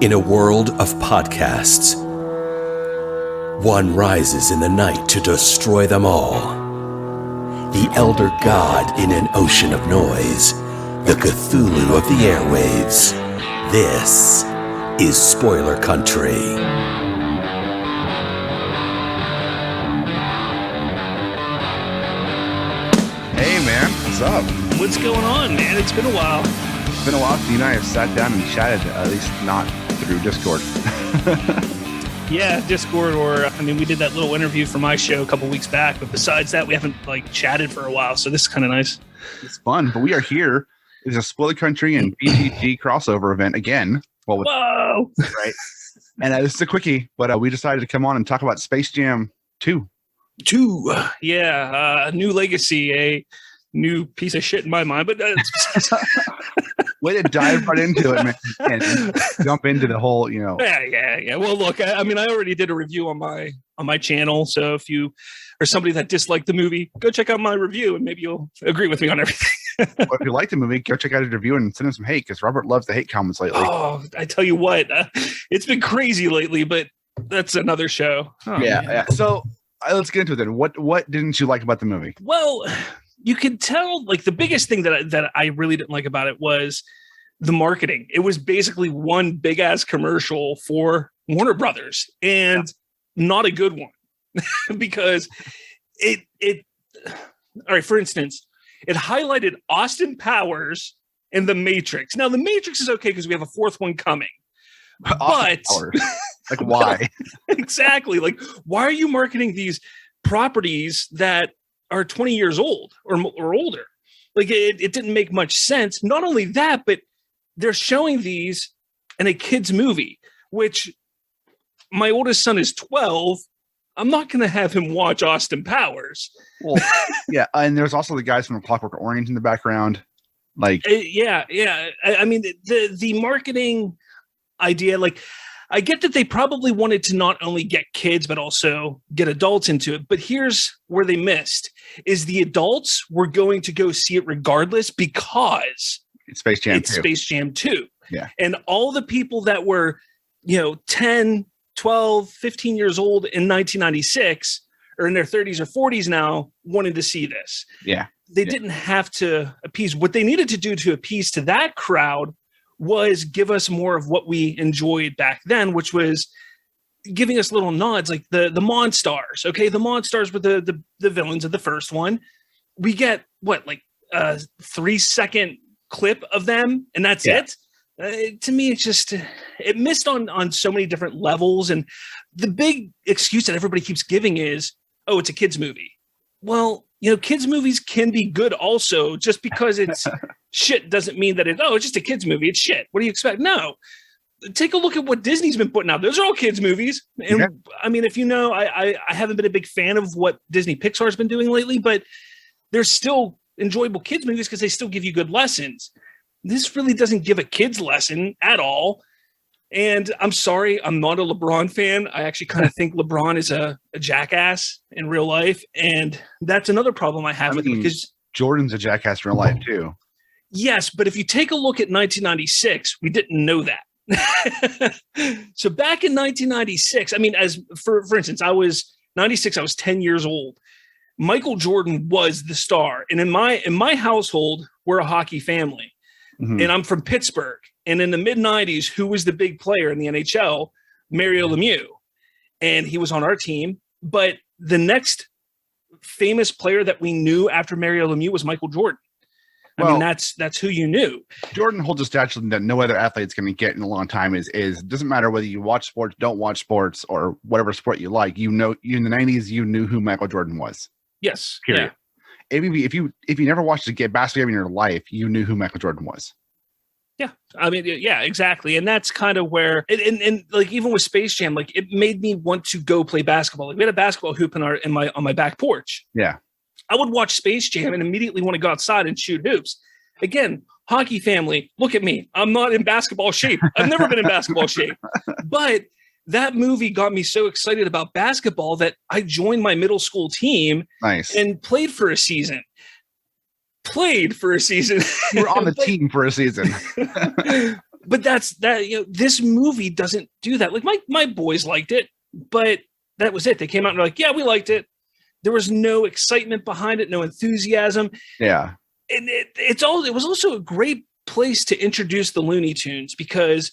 In a world of podcasts, one rises in the night to destroy them all. The elder god in an ocean of noise, the Cthulhu of the airwaves. This is Spoiler Country. Hey man, what's up? What's going on, man? It's been a while. It's been a while since you and I have sat down and chatted, at least not through Discord. Yeah, Discord, we did that little interview for my show a couple weeks back, but besides that, we haven't chatted for a while, so this is kind of nice. It's fun, but we are here. It's a Spoiler Country and BGG crossover event again. Well, whoa! Right. And this is a quickie, but we decided to come on and talk about Space Jam 2. Yeah, New Legacy, a new piece of shit in my mind, but way to dive right into it, man, and jump into the whole, Yeah. Well, look, I already did a review on my channel, so if you are somebody that disliked the movie, go check out my review, and maybe you'll agree with me on everything. Well, if you like the movie, go check out his review and send him some hate, because Robert loves the hate comments lately. Oh, I tell you what, it's been crazy lately, but that's another show. Yeah. So let's get into it then. What didn't you like about the movie? Well, you could tell, the biggest thing that I really didn't like about it was the marketing. It was basically one big ass commercial for Warner Brothers, and not a good one because it. All right, for instance, it highlighted Austin Powers and The Matrix. Now, The Matrix is okay because we have a fourth one coming, but why? Exactly. Why are you marketing these properties that are 20 years old or older? It didn't make much sense. Not only that, but they're showing these in a kid's movie, which my oldest son is 12. I'm not going to have him watch Austin Powers. Well, yeah. And there's also the guys from Clockwork Orange in the background. Yeah. I mean, the marketing idea, I get that they probably wanted to not only get kids, but also get adults into it. But here's where they missed, is the adults were going to go see it regardless because it's Space Jam 2. Space Jam 2. Yeah. And all the people that were, 10, 12, 15 years old in 1996 or in their 30s or 40s now wanted to see this. Yeah. They didn't have to appease. What they needed to do to appease to that crowd was give us more of what we enjoyed back then, which was giving us little nods like the Monstars. Okay, the Monstars were the villains of the first one. We get a 3-second clip of them, and that's it. To me, it's just it missed on so many different levels. And the big excuse that everybody keeps giving is, "Oh, it's a kids movie." Well, kids movies can be good also. Just because it's shit doesn't mean that it's just a kids movie. It's shit. What do you expect? No. Take a look at what Disney's been putting out. Those are all kids movies. And I mean, if I haven't been a big fan of what Disney Pixar's been doing lately, but they're still enjoyable kids movies because they still give you good lessons. This really doesn't give a kid's lesson at all. And I'm sorry, I'm not a LeBron fan. I actually kind of think LeBron is a jackass in real life. And that's another problem I have with him, because Jordan's a jackass in real life too. Yes, but if you take a look at 1996, we didn't know that. So back in 1996, I mean, as for instance, I was 96, I was 10 years old. Michael Jordan was the star. And in my household, we're a hockey family. Mm-hmm. And I'm from Pittsburgh. And in the mid-90s, who was the big player in the NHL? Mario Lemieux. And he was on our team. But the next famous player that we knew after Mario Lemieux was Michael Jordan. I mean, that's who you knew. Jordan holds a stature that no other athlete's going to get in a long time. Is doesn't matter whether you watch sports, don't watch sports, or whatever sport you like. You in the 90s, you knew who Michael Jordan was. Yes. Period. Yeah. If you never watched a basketball game in your life, you knew who Michael Jordan was. Yeah. I mean, yeah, exactly. And that's kind of where, and even with Space Jam, it made me want to go play basketball. We had a basketball hoop on my back porch. Yeah. I would watch Space Jam and immediately want to go outside and shoot hoops. Again, hockey family, look at me. I'm not in basketball shape. I've never been in basketball shape. But that movie got me so excited about basketball that I joined my middle school team. Nice. And played for a season. You were on the team for a season. But that's that. This movie doesn't do that. Like my boys liked it, but that was it. They came out and were like, yeah, we liked it. There was no excitement behind it, no enthusiasm. Yeah. And it was also a great place to introduce the Looney Tunes because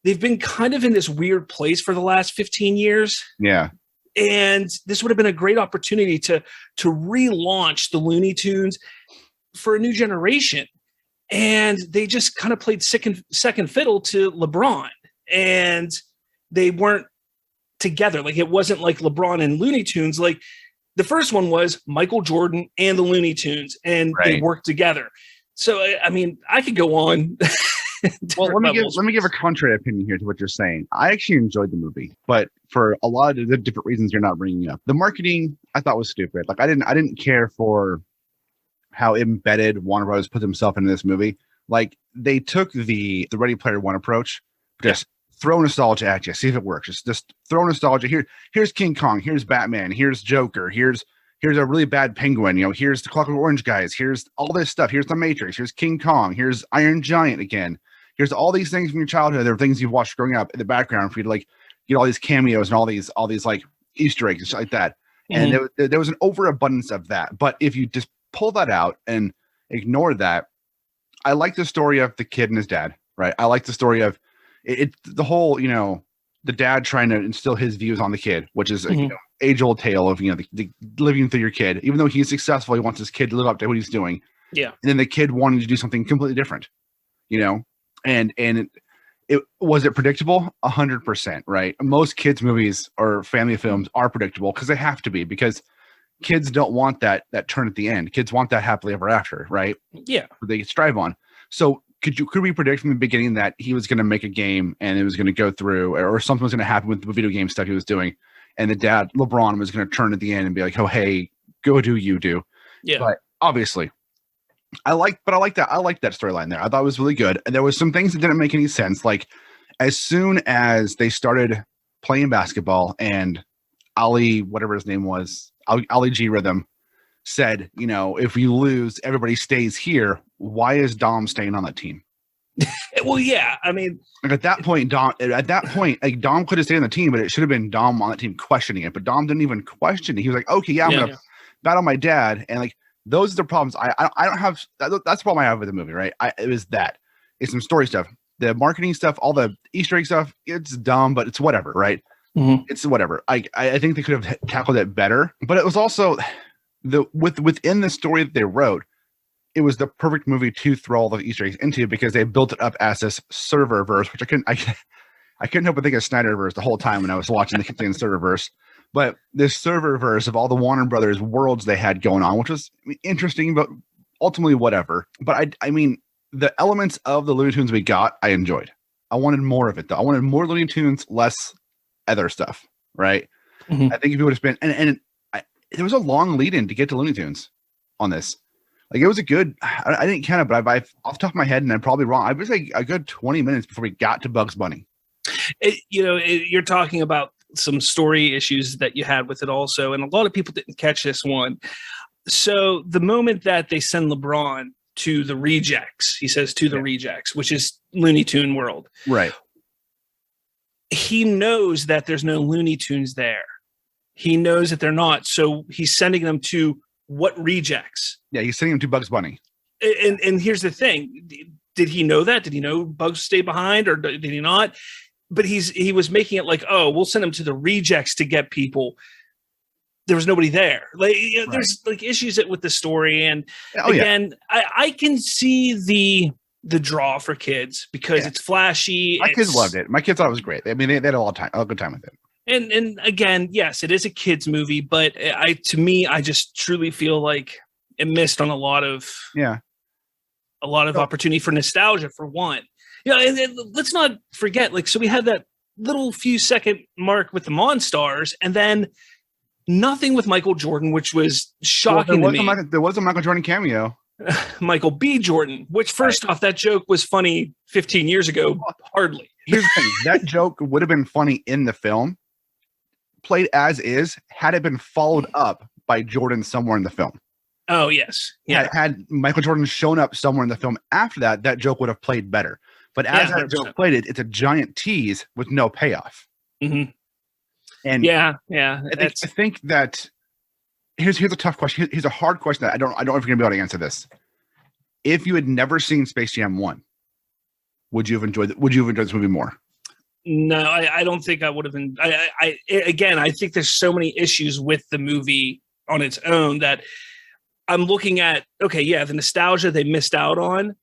they've been kind of in this weird place for the last 15 years. Yeah. And this would have been a great opportunity to relaunch the Looney Tunes for a new generation. And they just kind of played second fiddle to LeBron. And they weren't together. Like, it wasn't like LeBron and Looney Tunes. Like, the first one was Michael Jordan and the Looney Tunes, and they worked together. So, I mean, I could go on. Well, let me give a contrary opinion here to what you're saying. I actually enjoyed the movie, but for a lot of the different reasons you're not bringing up. The marketing I thought was stupid. Like, I didn't care for how embedded Warner Bros. Put himself into this movie. Like, they took the Ready Player One approach, just throw nostalgia at you, see if it works. Just throw nostalgia. Here's King Kong, here's Batman, here's Joker, here's a really bad penguin, here's the Clockwork Orange guys, here's all this stuff, here's the Matrix, here's King Kong, here's Iron Giant again, here's all these things from your childhood. There are things you've watched growing up in the background for you to like get all these cameos and all these like Easter eggs and shit like that. Mm-hmm. And there was an overabundance of that. But if you just pull that out and ignore that, I like the story of the kid and his dad, right? I like the story of the whole, the dad trying to instill his views on the kid, which is a age-old tale of, the living through your kid. Even though he's successful, he wants his kid to live up to what he's doing. Yeah. And then the kid wanting to do something completely different, and it was it predictable? 100%, right? Most kids' movies or family films are predictable because they have to be, because kids don't want that turn at the end. Kids want that happily ever after, right? Yeah. They strive on. So could we predict from the beginning that he was going to make a game and it was going to go through, or something was going to happen with the video game stuff he was doing, and the dad, LeBron, was going to turn at the end and be like, oh, hey, go do you do. Yeah. But obviously, I like that storyline there. I thought it was really good. And there was some things that didn't make any sense. Like, as soon as they started playing basketball and Ali, whatever his name was, Ali G Rhythm, said, if you lose, everybody stays here. Why is Dom staying on that team? Well, yeah, I mean, like at that point, Dom could have stayed on the team, but it should have been Dom on that team questioning it. But Dom didn't even question it. He was like, okay, I'm gonna battle my dad, and like those are the problems. I don't have. That's the problem I have with the movie, right? It's some story stuff, the marketing stuff, all the Easter egg stuff. It's dumb, but it's whatever, right? Mm-hmm. It's whatever. I think they could have tackled it better, but it was also within the story that they wrote, it was the perfect movie to throw all the Easter eggs into, because they built it up as this server verse, which I couldn't help but think of Snyderverse the whole time when I was watching the Serververse. But this Serververse of all the Warner Brothers worlds they had going on, which was interesting, but ultimately whatever. But I mean, the elements of the Looney Tunes we got, I enjoyed. I wanted more of it though. I wanted more Looney Tunes, less other stuff, right? Mm-hmm. I think if you would have spent, and there was a long lead in to get to Looney Tunes on this. Like, it was a good, I didn't count it, but I off the top of my head, and I'm probably wrong, I was like a good 20 minutes before we got to Bugs Bunny. You're talking about some story issues that you had with it also, and a lot of people didn't catch this one. So the moment that they send LeBron to the rejects, he says to the rejects, which is Looney Tune world. Right. He knows that there's no Looney Tunes there. He knows that they're not. So he's sending them to what rejects? Yeah, he's sending them to Bugs Bunny. And here's the thing. Did he know that? Did he know Bugs stay behind, or did he not? But he was making it like, oh, we'll send them to the rejects to get people. There was nobody there. Like, there's like issues with the story. And again, I can see the draw for kids because it's flashy. My kids loved it. My kids thought it was great. I mean, they had a good time with it. And again, yes, it is a kids movie, but to me, I just truly feel like it missed on a lot of opportunity for nostalgia, for one. And let's not forget, like, so we had that little few second mark with the Monstars, and then nothing with Michael Jordan, which was shocking to me. There was a Michael Jordan cameo. Michael B. Jordan, which first off, that joke was funny 15 years ago. Hardly. Here's the thing. That joke would have been funny in the film, played as is, had it been followed up by Jordan somewhere in the film. Oh, yes. Yeah. Had Michael Jordan shown up somewhere in the film after that, that joke would have played better. But as that joke played, it's a giant tease with no payoff. Mm-hmm. And yeah. I think that here's a tough question. Here's a hard question that I don't know if you're gonna be able to answer this. If you had never seen Space Jam 1, would you have enjoyed this movie more? No, I don't think I would have been. I think there's so many issues with the movie on its own that I'm looking at. Okay, yeah, the nostalgia they missed out on,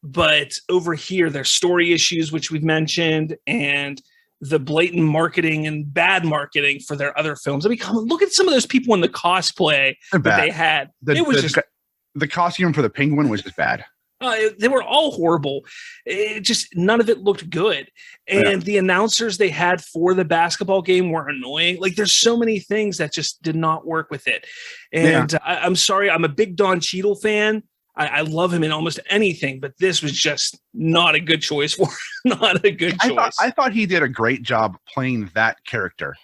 but over here there's story issues which we've mentioned, and the blatant marketing and bad marketing for their other films. I mean, look at some of those people in the cosplay that they had. It was just the costume for the penguin was just bad. They were all horrible. None of it looked good. And the announcers they had for the basketball game were annoying. Like, there's so many things that just did not work with it. And I'm sorry, I'm a big Don Cheadle fan. I love him in almost anything, but this was just not a good choice for him. Not a good choice. I thought he did a great job playing that character.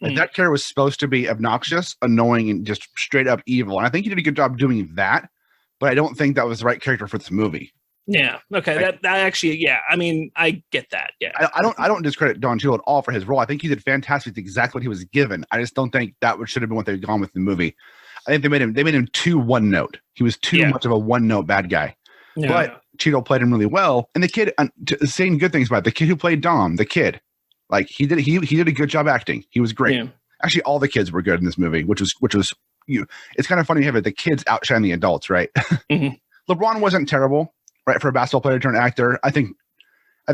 Like, that character was supposed to be obnoxious, annoying, and just straight up evil. And I think he did a good job doing that. But I don't think that was the right character for this movie. Yeah. Okay. That actually, yeah. I mean, I get that. Yeah. I don't discredit Don Cheadle at all for his role. I think he did fantastic. Exactly what he was given. I just don't think that should have been what they'd gone with the movie. I think they made him too one note. He was too much of a one note bad guy. Yeah. But Cheadle played him really well. And the kid, saying good things about it, the kid who played Dom, the kid, like he did a good job acting. He was great. Yeah. Actually, all the kids were good in this movie, which was. It's kind of funny to have the kids outshine the adults, right? Mm-hmm. LeBron wasn't terrible, right, for a basketball player turned actor. I think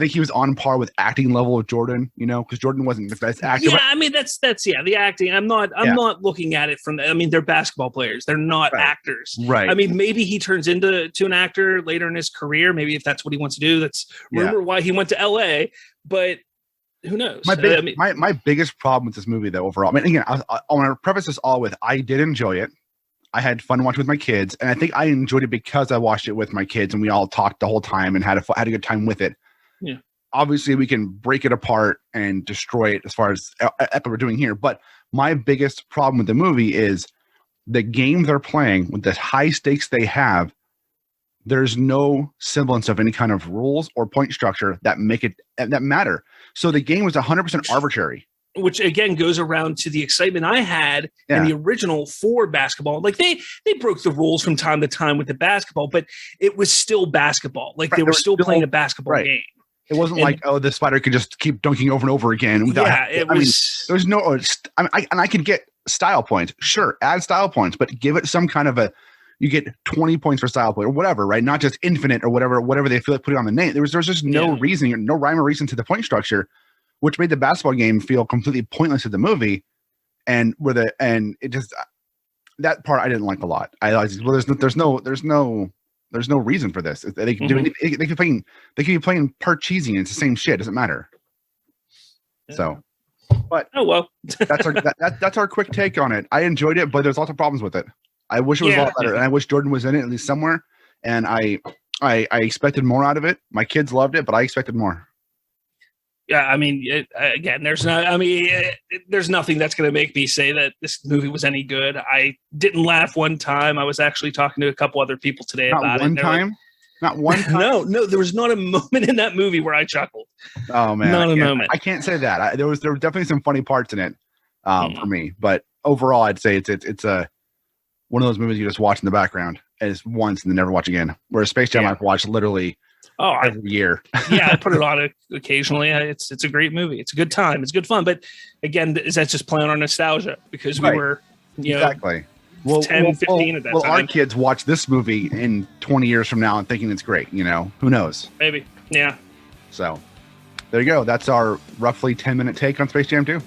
he was on par with acting level of Jordan, because Jordan wasn't the best actor. Yeah, I mean that's the acting. I'm not looking at it from. I mean, they're basketball players. They're not actors, right? I mean, maybe he turns into an actor later in his career. Maybe if that's what he wants to do. That's rumor why he went to LA, but. Who knows? My biggest problem with this movie, though, overall, I mean, again, I want to preface this all with I did enjoy it. I had fun watching with my kids, and I think I enjoyed it because I watched it with my kids, and we all talked the whole time and had a good time with it. Yeah. Obviously, we can break it apart and destroy it as far as what we're doing here. But my biggest problem with the movie is the game they're playing with the high stakes they have. There's no semblance of any kind of rules or point structure that matter. So the game was 100% arbitrary. Which again goes around to the excitement I had in the original for basketball. Like they broke the rules from time to time with the basketball, but it was still basketball. Like they were still playing a basketball game. It wasn't like, the spider could just keep dunking over and over again. There's no. I could get style points. Sure, add style points, but give it some kind of a. You get 20 points for style point or whatever, right? Not just infinite or whatever they feel like putting on the name. There was just no reason, no rhyme or reason to the point structure, which made the basketball game feel completely pointless to the movie. And it just that part I didn't like a lot. I like, well, there's no reason for this. They can do it. They can be playing part cheesy and it's the same shit. It doesn't matter. Yeah. So, but oh well, that's our quick take on it. I enjoyed it, but there's lots of problems with it. I wish it was a lot better, and I wish Jordan was in it at least somewhere. And I expected more out of it. My kids loved it, but I expected more. Yeah, I mean, there's nothing that's going to make me say that this movie was any good. I didn't laugh one time. I was actually talking to a couple other people today about it. Not one time. No, there was not a moment in that movie where I chuckled. Oh man, not a moment. I can't say that. There were definitely some funny parts in it for me, but overall, I'd say it's a. One of those movies you just watch in the background as once and then never watch again. Whereas Space Jam I've watched literally every year. I put it on occasionally. It's a great movie. It's a good time. It's good fun. But again, that's just playing on nostalgia because we were exactly 10, 15 at that time. Well, our kids watch this movie in 20 years from now and thinking it's great. Who knows? Maybe. Yeah. So there you go. That's our roughly 10-minute take on Space Jam 2.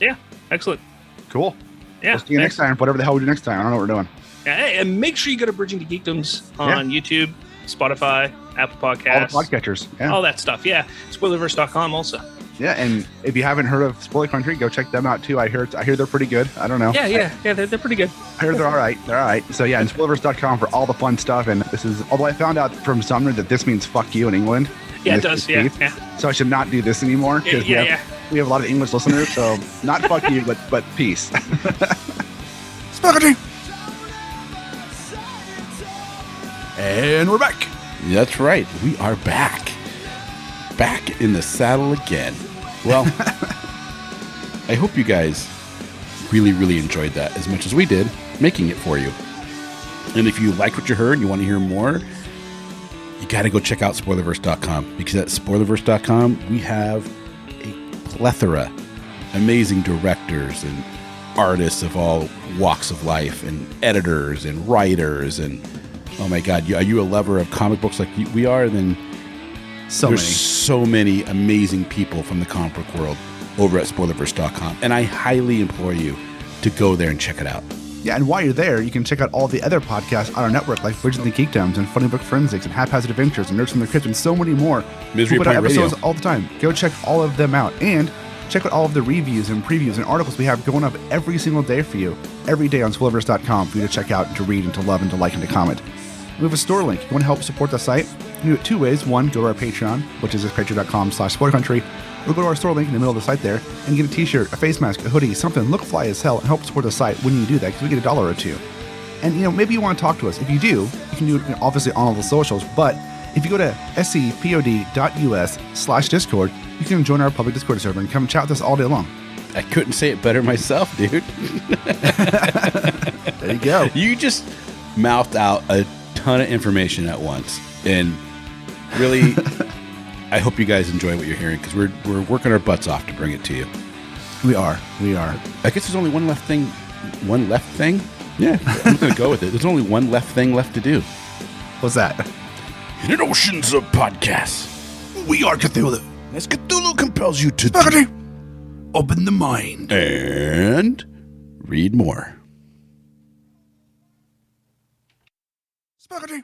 Yeah. Excellent. Cool. Yeah, we'll see you next time. Whatever the hell we do next time. I don't know what we're doing. Yeah, and make sure you go to Bridging the Geekdoms on YouTube, Spotify, Apple Podcasts. All the podcatchers. Yeah. All that stuff. Yeah. Spoilerverse.com also. Yeah, and if you haven't heard of Spoiler Country, go check them out too. I hear they're pretty good. I don't know. Yeah, they're pretty good. I heard they're all right. They're all right. So yeah, and Spoilerverse.com for all the fun stuff. And this is, although I found out from Sumner that this means fuck you in England. Yeah, it does. Yeah. So I should not do this anymore because we have a lot of English listeners. So not fuck you, but peace. And we're back. That's right. We are back. back in the saddle again. Well, I hope you guys really, really enjoyed that as much as we did making it for you. And if you liked what you heard and you want to hear more, you got to go check out spoilerverse.com, because at spoilerverse.com, we have a plethora, amazing directors and artists of all walks of life, and editors and writers. And oh my God, are you a lover of comic books like we are? Then there's so many amazing people from the comic book world over at spoilerverse.com. And I highly implore you to go there and check it out. Yeah, and while you're there, you can check out all the other podcasts on our network, like Bridging the Geekdoms and Funny Book Forensics and Haphazard Adventures and Nerds from the Crypt and so many more. Misery We put out Point Radio. episodes all the time. Go check all of them out. And check out all of the reviews and previews and articles we have going up every single day for you, every day on spoilerverse.com for you to check out and to read and to love and to like and to comment. We have a store link. If you want to help support the site, you can do it two ways. One, go to our Patreon, which is patreon.com/spoilercountry. Or go to our store link in the middle of the site there and get a t-shirt, a face mask, a hoodie, something, look fly as hell, and help support the site when you do that, because we get $1 or $2. And, maybe you want to talk to us. If you do, you can do it obviously on all the socials, but if you go to scpod.us/discord, you can join our public Discord server and come chat with us all day long. I couldn't say it better myself, dude. There you go. You just mouthed out a ton of information at once. And really, I hope you guys enjoy what you're hearing, because we're working our butts off to bring it to you. We are. I guess there's only one left thing. Yeah, I'm going to go with it. There's only one left thing left to do. What's that? In oceans of podcasts, We are Cthulhu. as Cthulhu compels you to Open the mind. and read more. Spaghetti.